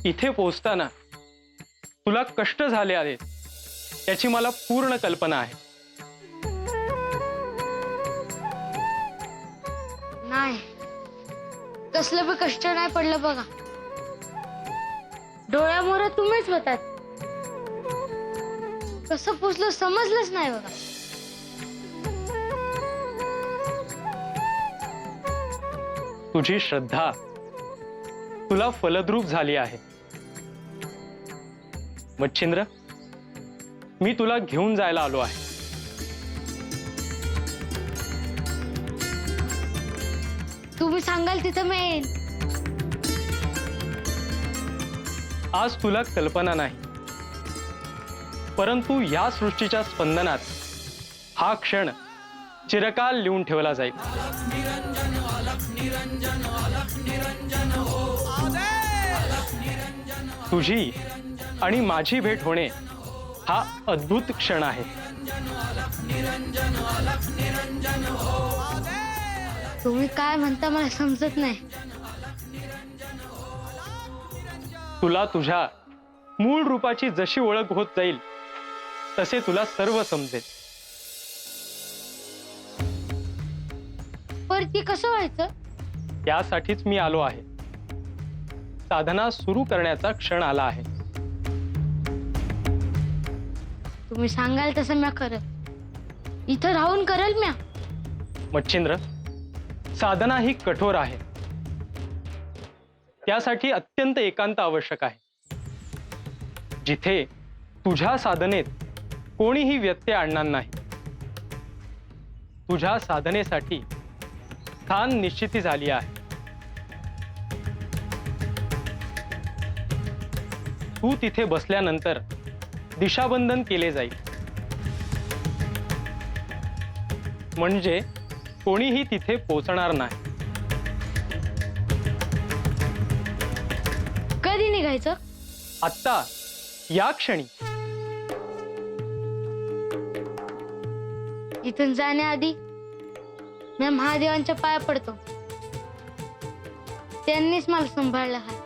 इथे पोहोचताना तुला कष्ट झाले आहेत याची मला पूर्ण कल्पना आहे. नाही, कसलं बी कष्ट नाही पडलं बघा. डोळ्यामोर तुम्हीच होतात. कसं पोचलं समजलंच नाही बघा. तुझी श्रद्धा तुला फलद्रूप झाली आहे. मच्छिंद्र, मी तुला घेऊन जायला आलो आहे. तुम्ही सांगाल तिथं मी येईन. आज तुला कल्पना नाही, परंतु या सृष्टीच्या स्पंदनात हा क्षण चिरकाल लिहून ठेवला जाईल. तुझी आणि माझी भेट होणे हा अद्भुत क्षण आहे. तुम्ही काय म्हणता मला समजत नाही. तुला तुझ्या मूळ रूपाची जशी ओळख होत जाईल तसे तुला सर्व समजेल. पर ती कसं व्हायचं? यासाठीच मी आलो आहे. साधना सुरू करण्याचा क्षण आला आहे. तुम्ही सांगाल तसं म्या करल. इथं राहून करल म्या. मच्छिंद्र, साधना ही कठोर आहे. त्यासाठी अत्यंत एकांत आवश्यक आहे. जिथे तुझ्या साधनेत कोणीही व्यत्यय आणणार नाही. तुझ्या साधनेसाठी स्थान निश्चिती झाली आहे. तू तिथे बसल्यानंतर दिशाबंधन केले जाईल. म्हणजे कोणीही तिथे पोचणार नाही. कधी निघायचं? आत्ता, या क्षणी. इथून जाण्याआधी मी महादेवांच्या पाया पडतो. त्यांनीच मला सांभाळलं आहे.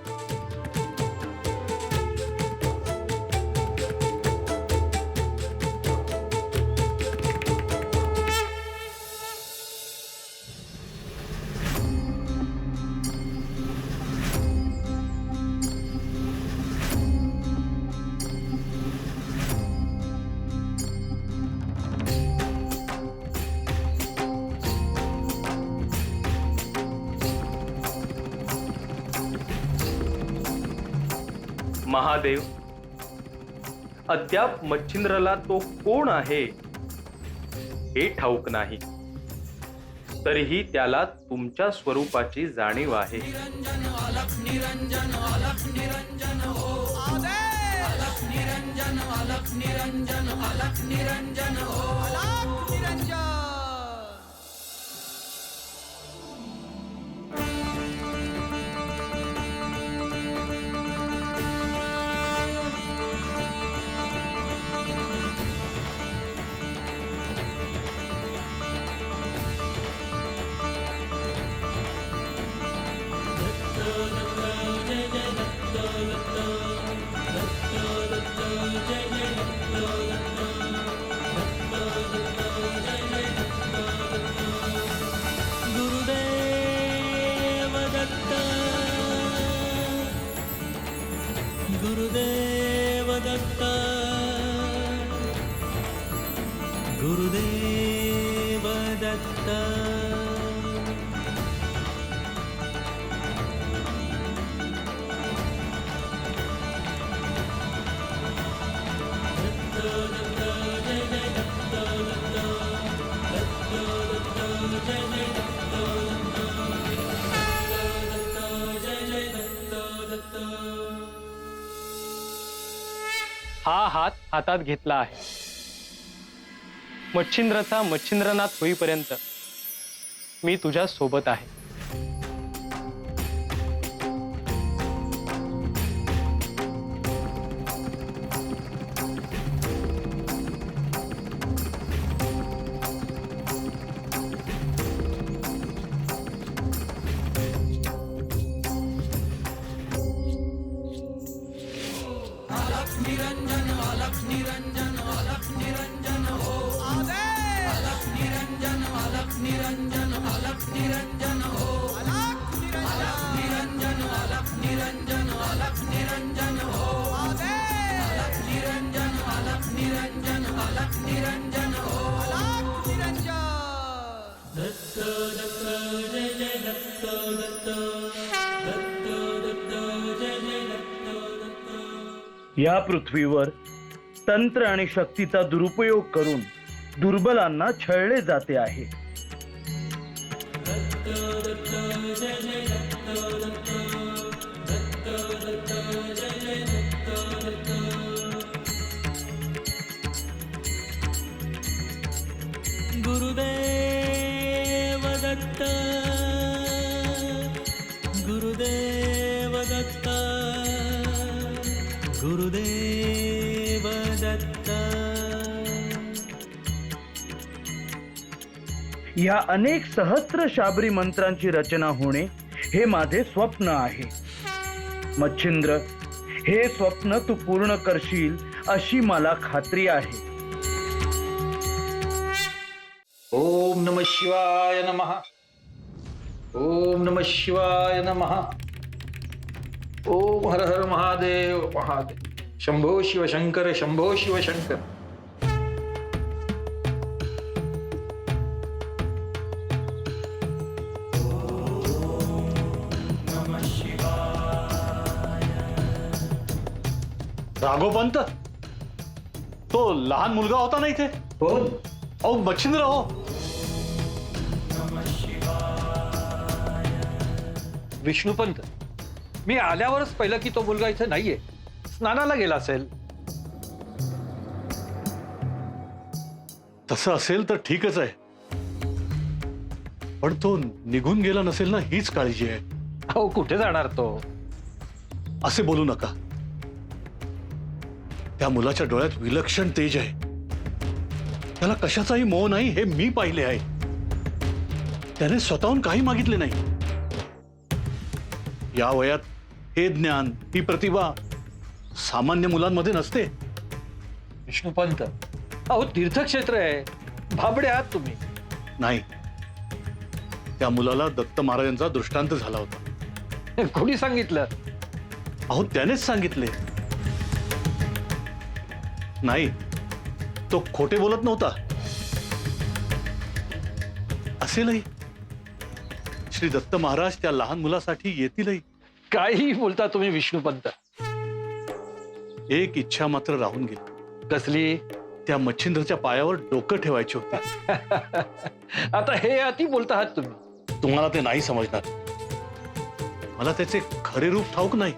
महादेव, अद्याप मच्छिंद्रला तो कोण आहे हे ठाऊक नाही. तरीही त्याला तुमच्या स्वरूपाची जाणीव आहे. गुरुदेव दत्त, गुरुदेव दत्त. हा हात हातात घेतला आहे. मच्छिंद्रचा मच्छिंद्रनाथ होईपर्यंत मी तुझ्या सोबत आहे. या पृथ्वीवर तंत्र आणि शक्तीचा दुरुपयोग करून दुर्बलांना छळले जाते आहे. गुरुदेव दत्त गुरुदेव दत्त गुरुदेव दत्त. या अनेक सहस्र शाबरी मंत्रांची रचना होणे हे माझे स्वप्न आहे. मच्छिंद्र, हे स्वप्न तू पूर्ण करशील अशी मला खात्री आहे. ओम नमः शिवाय नमः. ओम नमः शिवाय नमः. ओम हर हर महादेव महादेव. शंभो शिवशंकर शंभो शिवशंकर. राघोपंत, तो लहान मुलगा होता ना इथे. कोण? अहो मच्छिंद्र हो. विष्णुपंत, मी आल्यावरच पहिलं की तो मुलगा इथे नाहीये, स्नानाला गेला असेल. तसं असेल तर ठीकच आहे, पण तो निघून गेला नसेल ना, हीच काळजी आहे. अहो कुठे जाणार तो? असे बोलू नका. त्या मुलाच्या डोळ्यात विलक्षण तेज आहे. त्याला कशाचाही मोह नाही हे मी पाहिले आहे. त्याने स्वतःहून काही मागितले नाही. या वयात हे ज्ञान, ही प्रतिभा सामान्य मुलांमध्ये नसते. विष्णुपंत, अहो तीर्थक्षेत्र आहे, भाबडे आहात तुम्ही. नाही, त्या मुलाला दत्त महाराजांचा दृष्टांत झाला होता. कोणी सांगितलं? अहो त्यानेच सांगितले. नाही, तो खोटे बोलत नव्हता. असेलही श्री दत्त महाराज त्या लहान मुलासाठी येतीलही. काही बोलता तुम्ही विष्णुपंत. एक इच्छा मात्र राहून गेली. कसली? त्या मच्छिंद्रच्या पायावर डोकं ठेवायचे होते. आता हे अति बोलता आहात तुम्ही. तुम्हाला ते नाही समजणार. मला त्याचे खरे रूप ठाऊक नाही.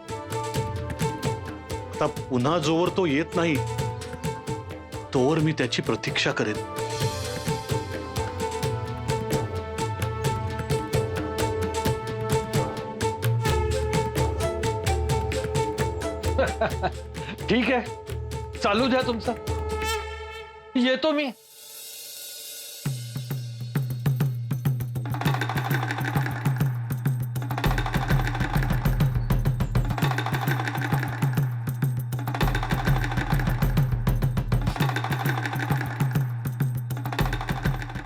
आता पुन्हा जोवर तो येत नाही तोवर मी त्याची प्रतीक्षा करेन. ठीक आहे, चालू द्या तुमचं. येतो मी.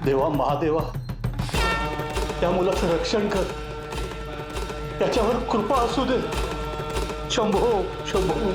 देवा महादेवा, त्या मुलाचं रक्षण कर. त्याच्यावर कृपा असू दे. शंभो शंभो.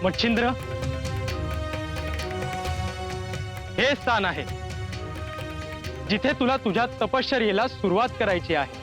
मच्छिंद्र, हे स्थान आहे जिथे तुला तुझ्या तपश्चर्येला सुरुवात करायची आहे.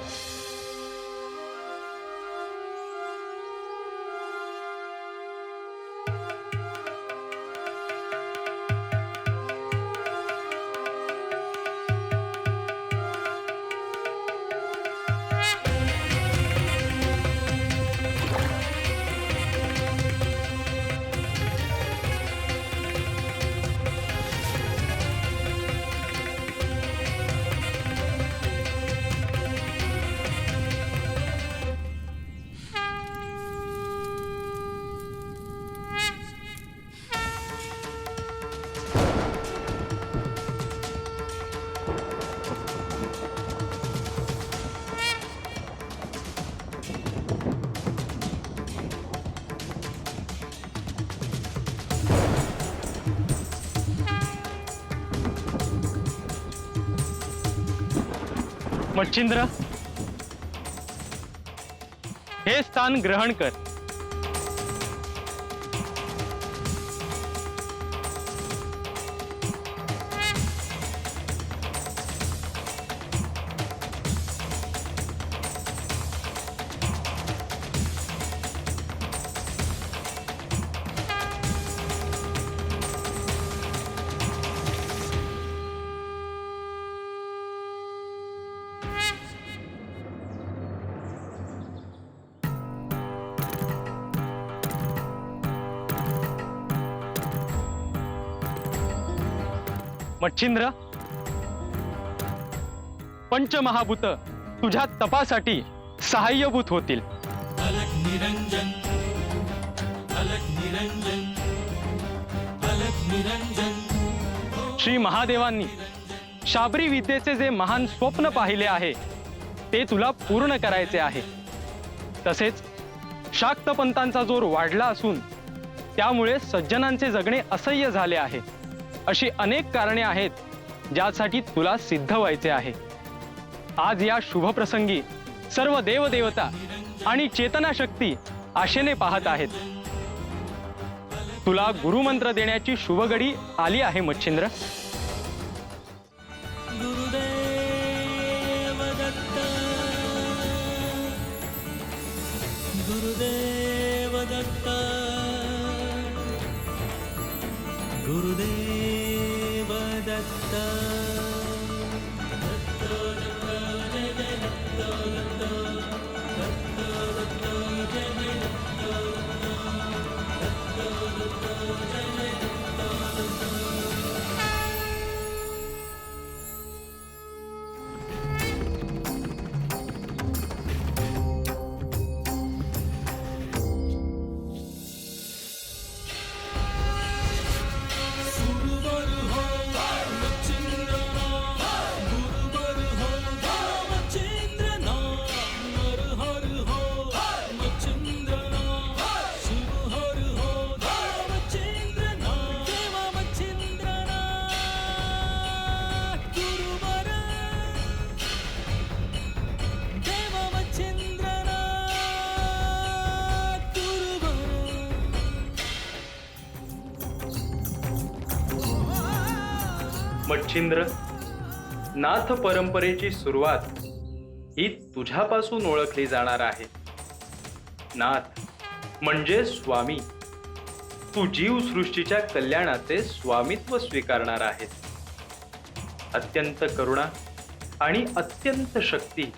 मच्छिंद्र, हे स्थान ग्रहण कर. मच्छिंद्र, पंचमहाभूत तुझ्या तपासाठी सहाय्यभूत होतील. अलग निरंजन, अलग निरंजन, अलग निरंजन. श्री महादेवांनी शाबरी विद्येचे जे महान स्वप्न पाहिले आहे ते तुला पूर्ण करायचे आहे. तसेच शाक्त पंथांचा जोर वाढला असून त्यामुळे सज्जनांचे जगणे असह्य झाले आहे. अशी अनेक कारणे आहेत ज्यासाठी तुला सिद्ध व्हायचे आहे. आज या शुभ प्रसंगी सर्व देवदेवता आणि चेतना शक्ती आशेने पाहत आहेत. तुला गुरुमंत्र देण्याची शुभघडी आली आहे मच्छिंद्र. गुरुदेव दत्त, गुरुदेव दत्त, गुरुदेव दत्त. मच्छिंद्र, नाथ परंपरेची सुरुवात ही तुझ्यापासून ओळखली जाणार आहे. नाथ म्हणजे स्वामी. तू जीवसृष्टीच्या कल्याणाचे स्वामित्व स्वीकारणार आहेस. अत्यंत करुणा आणि अत्यंत शक्ती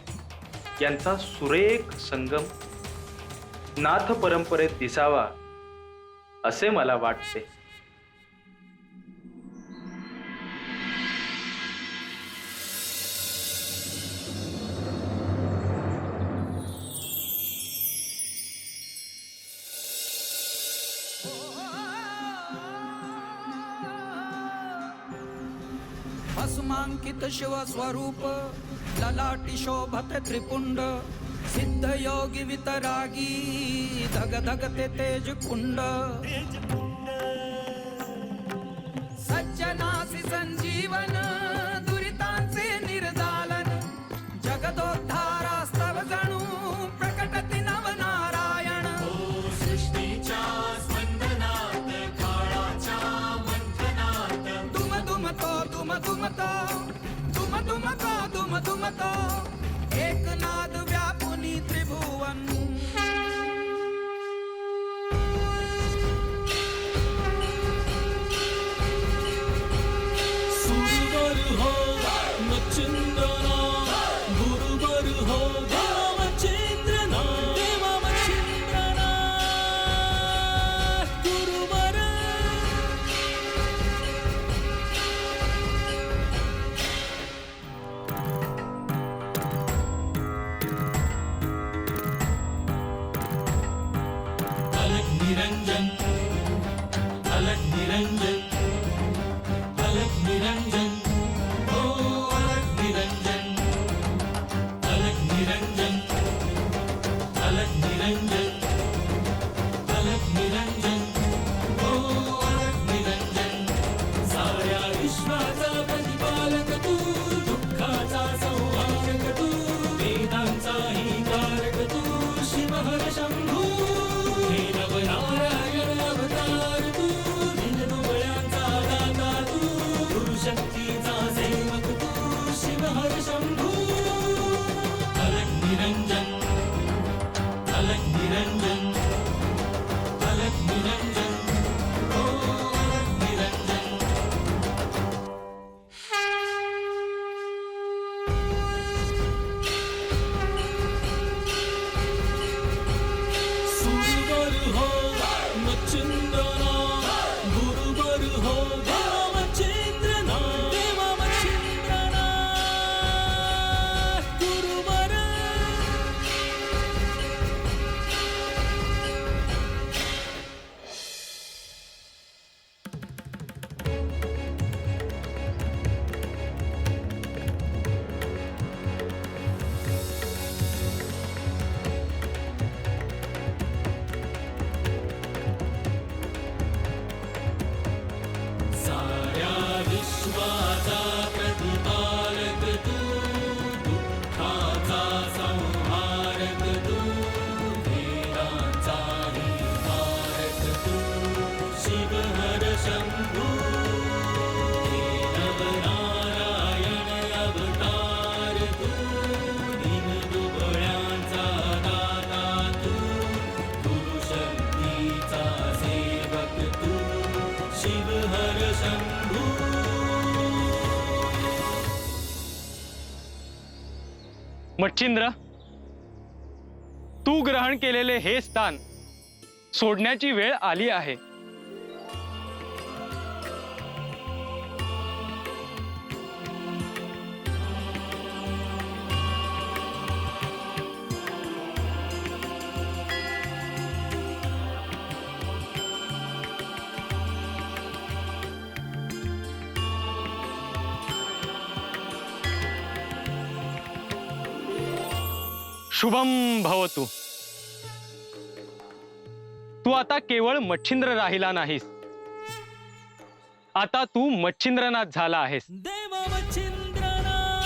यांचा सुरेख संगम नाथ परंपरेत दिसावा असे मला वाटते. भस्मांकित शिव स्वरूप ललाटी शोभत त्रिपुंड सिद्ध योगी वितरागी धग धगते तेज कुंड सज्जनासी संजीवन दुरितांचे निर्दालन जगदोद्धारास्तव जणू प्रकटति नवनारायण. सृष्टीच्या स्पंदनात काळाच्या मंथनात दुम दुमतो दुम दुमतो दुम दुमतो दुम दुमतो एकनाद व्यापुनी त्रिभुवन. सुरवर हो मच्छिंद्रना, गुरुवर हो देवा मच्छिंद्रना, देवा मच्छिंद्रना, गुरुवर. धर्माचा प्रतिपालक तू दुःखाचा संहारक तू वेदांचाही तारक तू शिव हर शंभू हे नवनारायण अवतार तू दीनदुबळ्यांचा दाता तू गुरुशक्तीचा सेवक तू शिव हर शंभू मच्छिंद्र, तू ग्रहण केलेले हे स्थान सोडण्याची वेळ आली आहे. शुभम भवतु. तू आता केवळ मच्छिंद्र राहिला नाहीस, आता तू मच्छिंद्रनाथ झाला आहेस. देवा मच्छिंद्रनाथ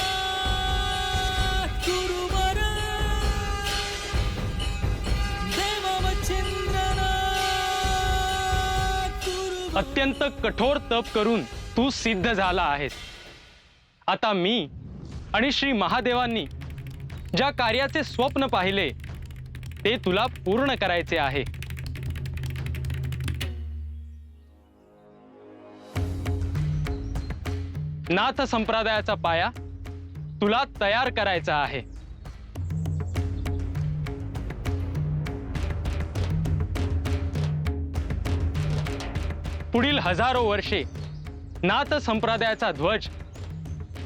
गुरुवर देवा मच्छिंद्रनाथ गुरुवर अत्यंत कठोर तप करून तू सिद्ध झाला आहेस. आता मी आणि श्री महादेवांनी ज्या कार्याचे स्वप्न पाहिले ते तुला पूर्ण करायचे आहे. नाथ संप्रदायाचा पाया तुला तयार करायचा आहे. पुढील हजारो वर्षे नाथ संप्रदायाचा ध्वज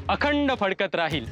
अखंड फडकत राहील.